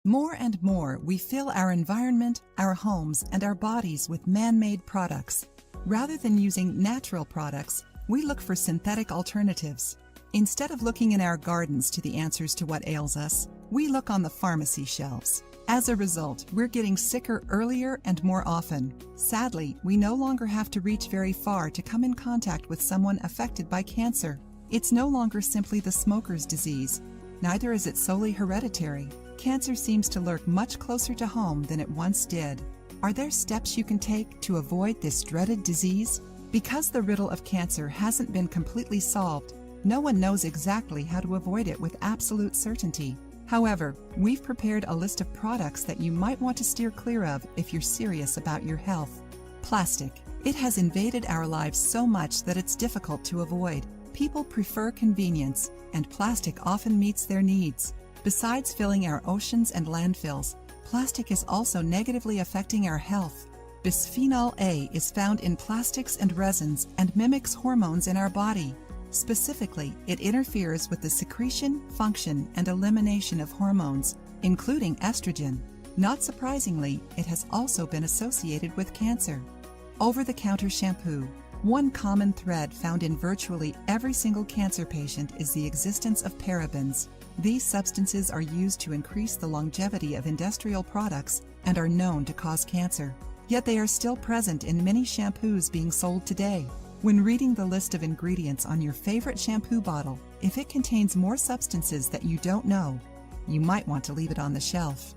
More and more, we fill our environment, our homes, and our bodies with man-made products. Rather than using natural products, we look for synthetic alternatives. Instead of looking in our gardens to the answers to what ails us, we look on the pharmacy shelves. As a result, we're getting sicker earlier and more often. Sadly, we no longer have to reach very far to come in contact with someone affected by cancer. It's no longer simply the smoker's disease. Neither is it solely hereditary. Cancer seems to lurk much closer to home than it once did. Are there steps you can take to avoid this dreaded disease? Because the riddle of cancer hasn't been completely solved, no one knows exactly how to avoid it with absolute certainty. However, we've prepared a list of products that you might want to steer clear of if you're serious about your health. Plastic. It has invaded our lives so much that it's difficult to avoid. People prefer convenience, and plastic often meets their needs. Besides filling our oceans and landfills, plastic is also negatively affecting our health. Bisphenol A is found in plastics and resins and mimics hormones in our body. Specifically, it interferes with the secretion, function, and elimination of hormones, including estrogen. Not surprisingly, it has also been associated with cancer. Over-the-counter shampoo. One common thread found in virtually every single cancer patient is the existence of parabens. These substances are used to increase the longevity of industrial products and are known to cause cancer. Yet they are still present in many shampoos being sold today. When reading the list of ingredients on your favorite shampoo bottle, if it contains more substances that you don't know, you might want to leave it on the shelf.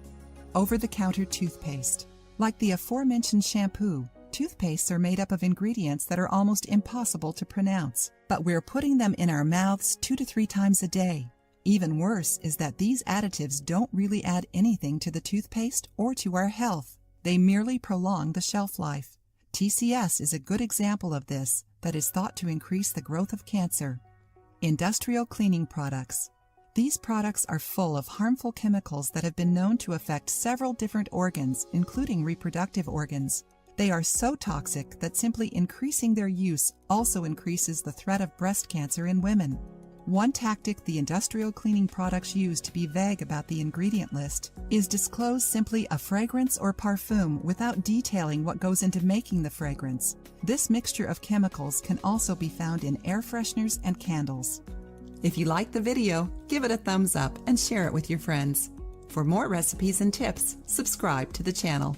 Over-the-counter toothpaste. Like the aforementioned shampoo, toothpastes are made up of ingredients that are almost impossible to pronounce, but we're putting them in our mouths 2 to 3 times a day. Even worse is that these additives don't really add anything to the toothpaste or to our health. They merely prolong the shelf life. TCS is a good example of this that is thought to increase the growth of cancer. Industrial cleaning products. These products are full of harmful chemicals that have been known to affect several different organs, including reproductive organs. They are so toxic that simply increasing their use also increases the threat of breast cancer in women. One tactic the industrial cleaning products use to be vague about the ingredient list is disclose simply a fragrance or parfum without detailing what goes into making the fragrance. This mixture of chemicals can also be found in air fresheners and candles. If you liked the video, give it a thumbs up and share it with your friends. For more recipes and tips, subscribe to the channel.